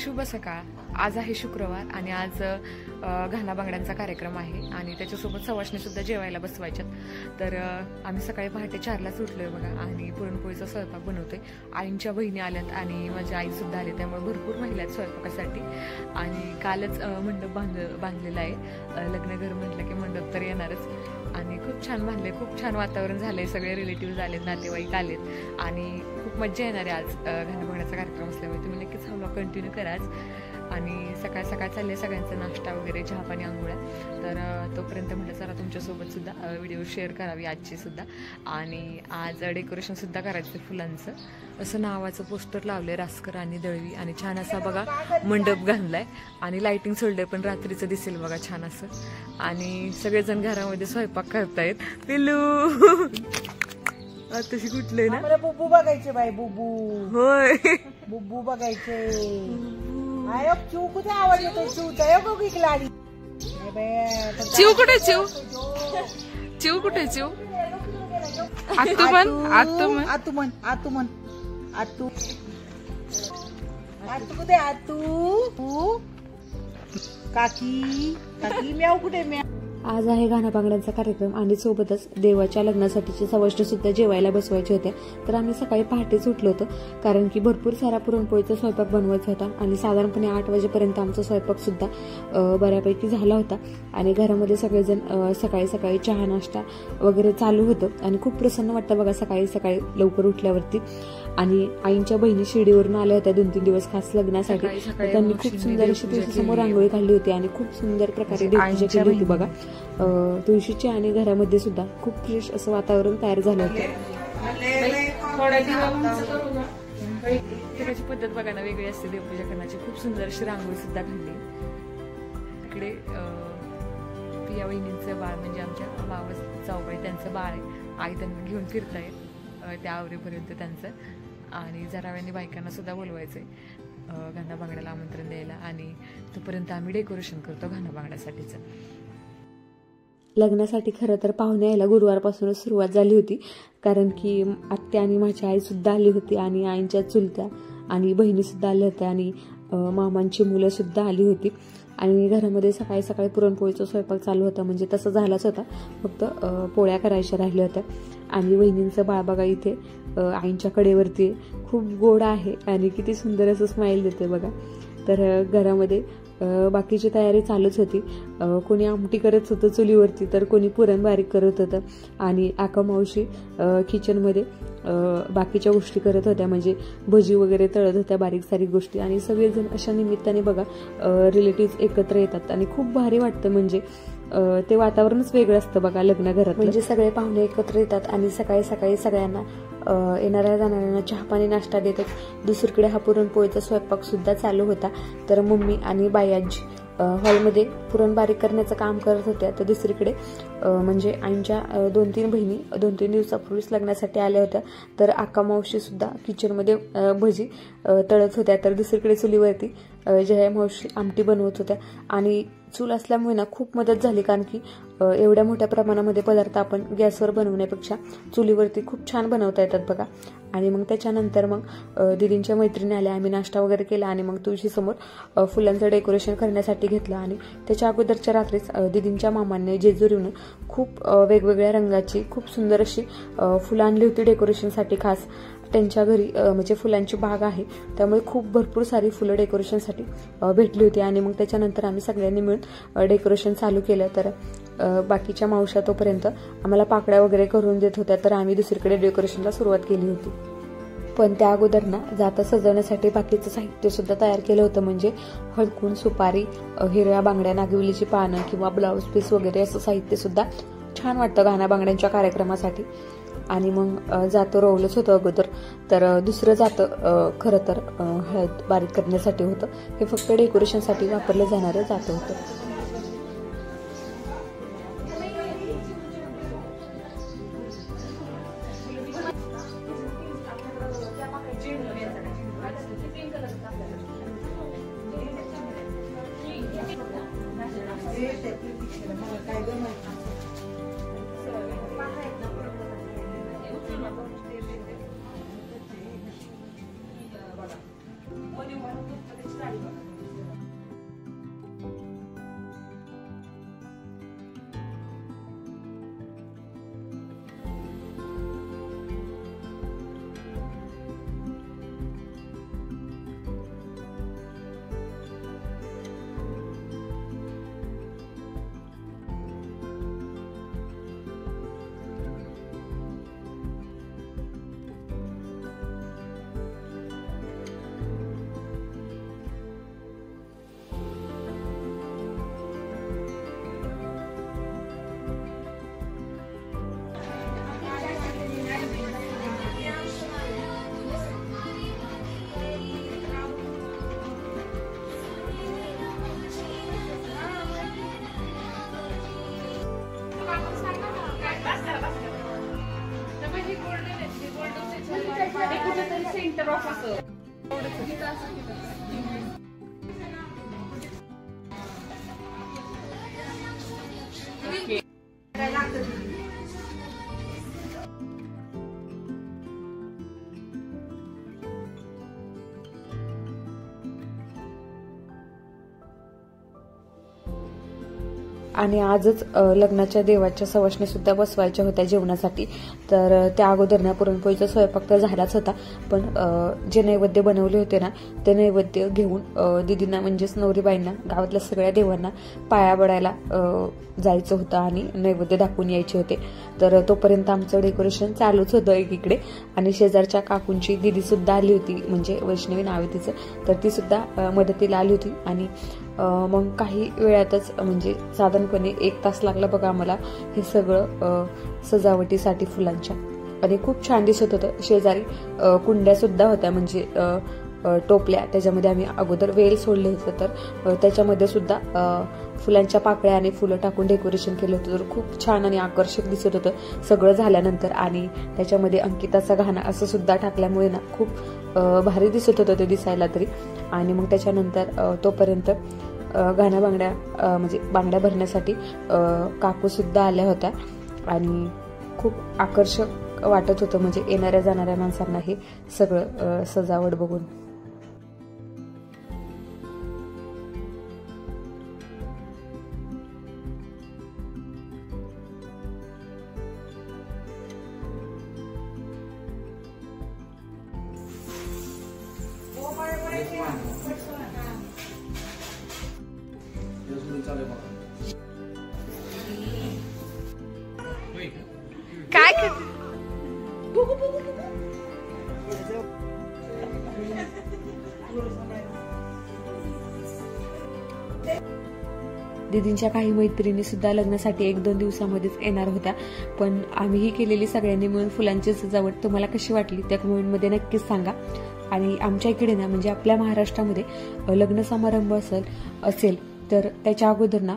शुभ सकाळ. आज आहे शुक्रवार आणि आज घाना बांगड्यांचा कार्यक्रम आहे आणि त्याच्यासोबत सवाष्णी सुद्धा जेवायला बसवायच्यात. तर आम्ही सकाळी पहाटे 4लाच उठलोय बघा आणि पुरणपोळीचा स्वयंपाक बनवतोय. आईंच्या बहिणी आल्यात आणि माझी आई सुद्धा आली, त्यामुळे भरपूर महिला आहेत स्वयंपाकासाठी. आणि कालच मंडप बांधलेला आहे. लग्नघर म्हटलं की मंडप तर येणारच आणि खूप छान बांधले, खूप छान वातावरण झालंय. सगळे रिलेटिव्ह आलेत, नातेवाईक आलेत आणि खूप मज्जा येणार आहे आज घाना बांगड्याचा कार्यक्रम असल्यामुळे. तुम्ही नक्कीच हा व्लॉग कंटिन्यू कराच. आणि सकाळ सकाळ चालले सगळ्यांचा नाश्ता वगैरे, चहा पाणी, आंघोळ्या. तर तोपर्यंत म्हटलं जरा तुमच्यासोबत सुद्धा व्हिडिओ शेअर करावी आजची सुद्धा. आणि आज डेकोरेशन सुद्धा करायचं फुलांचं. असं नावाचं पोस्टर लावलंय रासकर आणि दळवी आणि छान असा बघा मंडप घाललाय आणि लाइटिंग सोडलंय, पण रात्रीचं दिसेल बघा छान असं. आणि सगळेजण घरामध्ये स्वयंपाक करतायत. पिल्लू तशी कुठले ना मला बुब्बू बघायचे बाई, बुब्बू. होय, बुब्बू बघायचे. अरे चिव कुठे आवाज येतो? चिवचा बघ इकडे आली. चिव कुठे? चिव कुठे? चिव आतू म्हण, आतू म्हण, आतू म्हण, आतू म्हण, आतू. आतू कुठे? आतू काकी, काकी म्याव कुठे? म्याव. आज आहे घाना बांगड्यांचा कार्यक्रम आणि सोबतच देवाच्या लग्नासाठीचे सवाष्णी सुद्धा जेवायला बसवायचे होते. तर आम्ही सकाळी पहाटेच उठलो होतो, कारण की भरपूर सारा पुरणपोळीचा स्वयंपाक बनवायचा होता आणि साधारणपणे 8 वाजेपर्यंत आमचा स्वयंपाक सुद्धा बऱ्यापैकी झाला होता. आणि घरामध्ये सगळेजण सकाळी सकाळी चहा नाश्ता वगैरे चालू होतं आणि खूप प्रसन्न वाटतं बघा सकाळी सकाळी लवकर उठल्यावरती. आणि आईंच्या बहिणी शिर्डीवरून आल्या होत्या 2-3 दिवस खास लग्नासाठी. त्यांनी खूप सुंदर अशी तुळशीसमोर रांगोळी काढली होती आणि खूप सुंदर प्रकारे देवपूजा केली होती बघा तुळशीची. आणि घरामध्ये सुद्धा खूप फ्रेश असं वातावरण तयार झालं होतं. त्याची पद्धत बघा ना वेगळी असते देवपूजा करण्याची. खूप सुंदर अशी रांगोळी सुद्धा काढली. इकडे पिया वहिनींचं बाळ म्हणजे आमच्या मावस जाऊबाई त्यांचं बाळ आहे. आई त्यांना घेऊन फिरतायत त्या आवरेपर्यंत त्यांचं. आणि जराव्यांनी बायकांना सुद्धा बोलवायचंय घाना बांगड्याला आमंत्रण द्यायला. आणि तोपर्यंत आम्ही डेकोरेशन करतो घाना बांगड्यासाठीचं. लग्नासाठी खरं तर पाहुणे यायला गुरुवारपासूनच सुरुवात झाली होती, कारण की आत्या आणि माझी आई सुद्धा आली होती आणि आईंच्या चुलत्या आणि बहिणी सुद्धा आल्या होत्या आणि मामांची मुलं सुद्धा आली होती. आणि घरामध्ये सकाळी सकाळी पुरणपोळीचा स्वयंपाक चालू होता, म्हणजे तसं झालाच होता, फक्त पोळ्या करायच्या राहिल्या होत्या. आणि वहिनींचं बाळ बघा इथे आईंच्या कडेवरती खूप गोड आहे आणि किती सुंदर असं स्माईल देते बघा. तर घरामध्ये बाकीची तयारी चालूच होती. कोणी आमटी करत होतं चुलीवरती, तर कोणी पुरण बारीक करत होतं आणि आका मावशी किचनमध्ये बाकीच्या गोष्टी करत होत्या, म्हणजे भजी वगैरे तळत होत्या, बारीक सारीक गोष्टी. आणि सगळेजण अशा निमित्ताने बघा रिलेटिव्ह एकत्र येतात आणि खूप भारी वाटतं. म्हणजे ते वातावरणच वेगळं असतं बघा लग्न घरात. म्हणजे सगळे पाहुणे एकत्र येतात आणि सकाळी सकाळी सगळ्यांना येणाऱ्या जाणाऱ्यांना चहा पाणी नाश्ता देतात. दुसरीकडे हा पुरणपोळीचा स्वयंपाक सुद्धा चालू होता. तर मम्मी आणि बायांची हॉलमध्ये पुरण बारीक करण्याचं काम करत होत्या. तर दुसरीकडे म्हणजे आईंच्या 2-3 बहिणी 2-3 दिवसापूर्वीच लग्नासाठी आल्या होत्या. तर आका मावशी सुद्धा किचनमध्ये भजी तळत होत्या. तर दुसरीकडे चुलीवरती जया मावशी आमटी बनवत होत्या. आणि चूल असल्यामुळे ना खूप मदत झाली, कारण की एवढ्या मोठ्या प्रमाणामध्ये पदार्थ आपण गॅसवर बनवण्यापेक्षा चुलीवरती खूप छान बनवता येतात बघा. आणि मग त्याच्यानंतर मग दीदींच्या मैत्रिणी आल्या, आम्ही नाश्ता वगैरे केला आणि मग तुळशीसमोर फुलांचं डेकोरेशन करण्यासाठी घेतलं. आणि त्याच्या अगोदरच्या रात्रीच दीदींच्या मामांनी जेजुरीहून खूप वेगवेगळ्या रंगाची खूप सुंदर अशी फुलं आणली होती डेकोरेशनसाठी. खास त्यांच्या घरी म्हणजे फुलांची बाग आहे, त्यामुळे खूप भरपूर सारी फुलं डेकोरेशनसाठी भेटली होती. आणि मग त्याच्यानंतर आम्ही सगळ्यांनी मिळून डेकोरेशन चालू केलं. तर बाकीच्या मावश्या तोपर्यंत आम्हाला पाकळ्या वगैरे करून देत होत्या, तर आम्ही दुसरीकडे डेकोरेशनला सुरुवात केली होती. पण त्या अगोदर ना जाता सजवण्यासाठी बाकीचं साहित्य सुद्धा तयार केलं होतं, म्हणजे हळकुंड, सुपारी, हिरव्या बांगड्या, नागवेलीची पानं किंवा ब्लाऊज पीस वगैरे असं साहित्य सुद्धा छान वाटतं घाना बांगड्यांच्या कार्यक्रमासाठी. आणि मग जातं रोवलंच होतं अगोदर. तर दुसरं जातं खरं तर हळद बारीक करण्यासाठी होतं. हे फक्त डेकोरेशनसाठी वापरलं जाणारं जातं होतं. मध्ये सेंटर ऑफ असं आणि आजच लग्नाच्या देवाच्या सवाष्णी सुद्धा बसवायच्या होत्या जेवणासाठी. तर त्या अगोदर ना पुरणपोळीचा स्वयंपाक तर झालाच होता, पण जे नैवेद्य बनवले होते ना ते नैवेद्य घेऊन दिदींना म्हणजेच नवरीबाईंना गावातल्या सगळ्या देवांना पाया पडायला जायचं होतं आणि नैवेद्य दाखवून यायचे होते. तर तोपर्यंत आमचं डेकोरेशन चालूच होतं एकीकडे. आणि शेजारच्या काकूंची दिदी सुद्धा आली होती, म्हणजे वैष्णवी नाव आहे तिचं, तर ती सुद्धा मदतीला आली होती. आणि मग काही वेळातच म्हणजे साधारणपणे 1 तास लागला बघा आम्हाला हे सगळं सजावटीसाठी फुलांच्या. आणि खूप छान दिसत होतं. शेजारी कुंड्या सुद्धा होत्या, म्हणजे टोपल्या, त्याच्यामध्ये आम्ही अगोदर वेल सोडले होते, तर त्याच्यामध्ये सुद्धा फुलांच्या पाकळ्या आणि फुलं टाकून डेकोरेशन केलं होतं. तर खूप छान आणि आकर्षक दिसत होतं सगळं झाल्यानंतर. आणि त्याच्यामध्ये अंकिताचा गाणं असं सुद्धा टाकल्यामुळे ना खूप भारी दिसत होतं ते दिसायला तरी. आणि मग त्याच्यानंतर तोपर्यंत गाणा बांगड्या म्हणजे बांगड्या भरण्यासाठी काकू सुद्धा आल्या होत्या आणि खूप आकर्षक वाटत होतं, म्हणजे येणाऱ्या जाणाऱ्या माणसांना हे सगळं सजावट बघून. काय दीदींच्या काही मैत्रिणी सुद्धा लग्नासाठी 1-2 दिवसामध्येच येणार होत्या, पण आम्हीही केलेली सगळ्यांनी मिळून फुलांची सजावट तुम्हाला कशी वाटली त्या कमेंटमध्ये नक्कीच सांगा. आणि आमच्या इकडे ना म्हणजे आपल्या महाराष्ट्रामध्ये लग्न समारंभ असेल तर त्याच्या अगोदर ना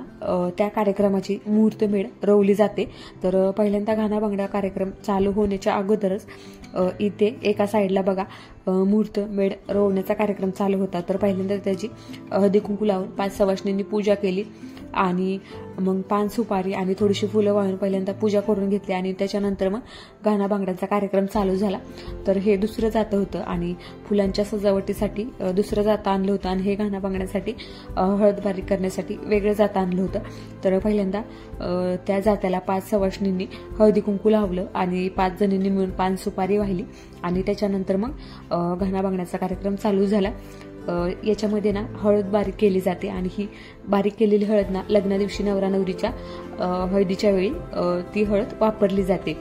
त्या कार्यक्रमाची मुहूर्तमेढ रोवली जाते. तर पहिल्यांदा गाणा बांगडा कार्यक्रम चालू होण्याच्या अगोदरच इथे एका साईडला बघा मुहूर्तमेढ रोवण्याचा कार्यक्रम चालू होता. तर पहिल्यांदा त्याची हळदी कुंकू लावून 5 सवाष्णींनी पूजा केली आणि मग पान सुपारी आणि थोडीशी फुलं वाळून पहिल्यांदा पूजा करून घेतली आणि त्याच्यानंतर मग गाणा बांगड्याचा कार्यक्रम चालू झाला. तर हे दुसरं जातं होतं आणि फुलांच्या सजावटीसाठी दुसरं जातं आणलं होतं आणि हे गाणा बांगड्यासाठी हळद बारीक करण्यासाठी वेगळं जातं आणलं होतं. तर पहिल्यांदा त्या जात्याला 5 सवाष्णींनी हळदी कुंकू लावलं आणि 5 जणींनी मिळून पान सुपारी वाहिली आणि त्याच्यानंतर मग गाणा बांगड्याचा कार्यक्रम चालू झाला. याच्यामध्ये ना हळद बारीक केली जाते आणि ही बारीक केलेली हळद ना लग्ना दिवशी नवरा नवरीच्या हळदीच्या वेळी ती हळद वापरली जाते.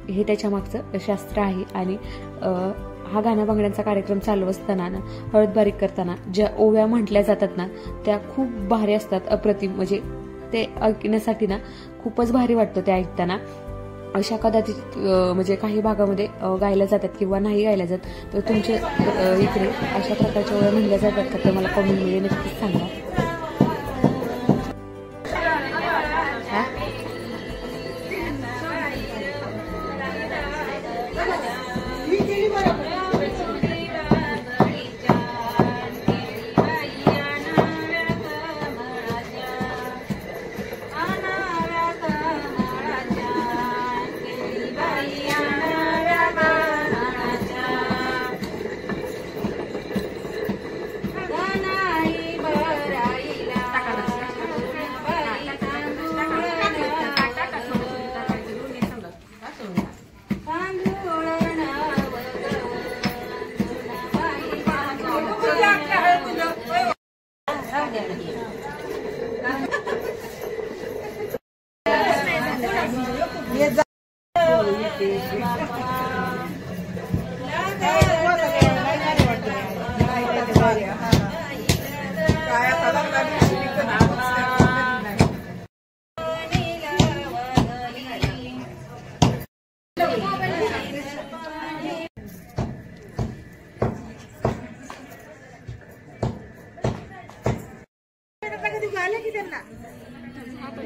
हे त्याच्या मागचं शास्त्र आहे. आणि हा गाणा बांगड्यांचा कार्यक्रम चालू असताना ना हळद बारीक करताना ज्या ओव्या म्हटल्या जातात ना त्या खूप भारी असतात, अप्रतिम. म्हणजे ते ऐकण्यासाठी ना खूपच भारी वाटतं ते ऐकताना. अशा कदाचित म्हणजे काही भागामध्ये गायल्या जातात किंवा नाही गायल्या जात. तर तुमच्या इकडे अशा प्रकारच्या ओव्या म्हणल्या जातात का ते मला कमेंटमध्ये नक्कीच सांगा.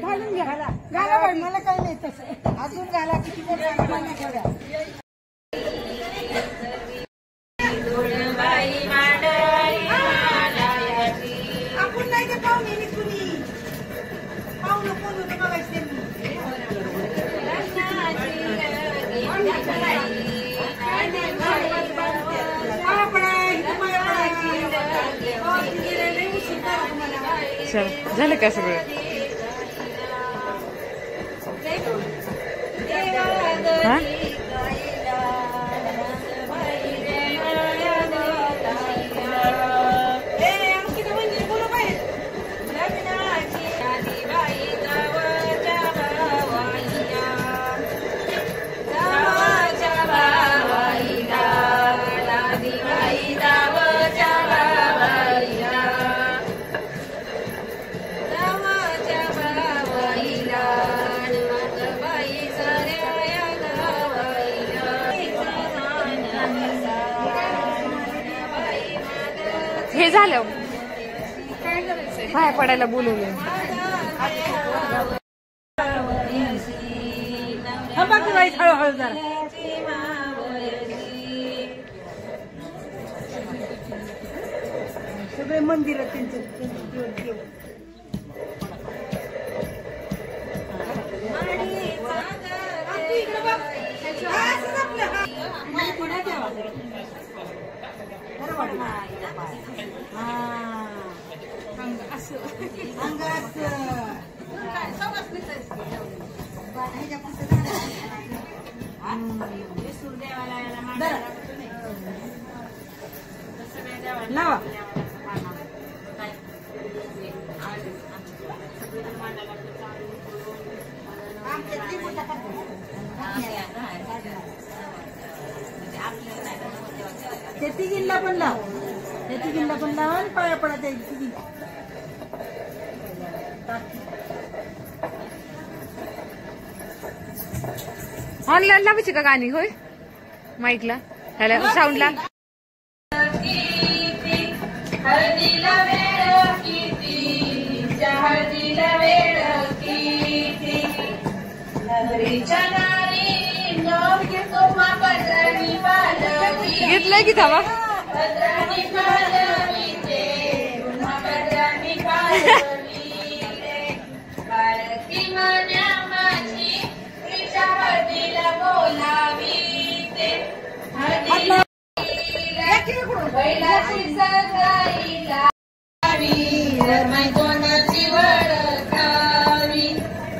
घालून घ्या घाला मला काही नाही तसं अजून घाला किती चल झालं का सगळं? हा हे झालं बाहेर पडायला बोलवलं. हळूहळू जरा सगळे मंदिर लावा ते तिघींना पण लाव, ते तिघींना पण लावा आणि पाया पडा त्या तिघी. ऑनलाईन लावायची का गाणी? होय माईकला ह्याला साऊंडला. हळदीला वेळ किती, हळदीला वेळ किती, नगरीच्या नारी नवरी तुम्हा पदरी पालवी. घेतलंय की थांबा. पदरी पालवी ते तुम्हा पदरी पालवी रे, बाळकी मन्या माझी तिच्या हळदीला बोलावी ते. हळदीला बैलाची सकाळीला कोणाची वळखावी,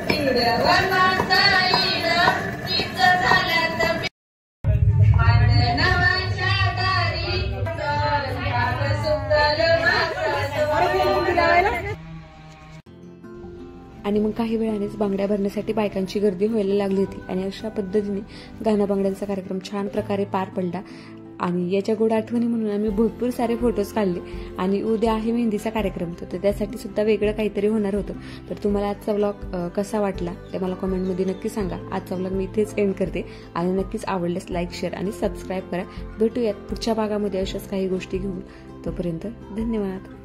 तिडवर माताईनं तिचं झाल्यात नवाच्या दारी सुकल आणि मग काही वेळानेच बांगड्या भरण्यासाठी बायकांची गर्दी व्हायला लागली होती आणि अशा पद्धतीने गाणा बांगड्यांचा कार्यक्रम छान प्रकारे पार पडला. आणि याच्या गोड आठवणी म्हणून आम्ही भरपूर सारे फोटोज काढले. आणि उद्या आहे मेहंदीचा कार्यक्रम, तर त्यासाठी सुद्धा वेगळं काहीतरी होणार होतं. तर तुम्हाला आजचा व्लॉग कसा वाटला ते मला कमेंटमध्ये नक्की सांगा. आजचा व्लॉग मी इथेच एंड करते आणि नक्कीच आवडल्यास लाईक, शेअर आणि सबस्क्राईब करा. भेटूयात पुढच्या भागामध्ये अशाच काही गोष्टी घेऊन. तोपर्यंत धन्यवाद.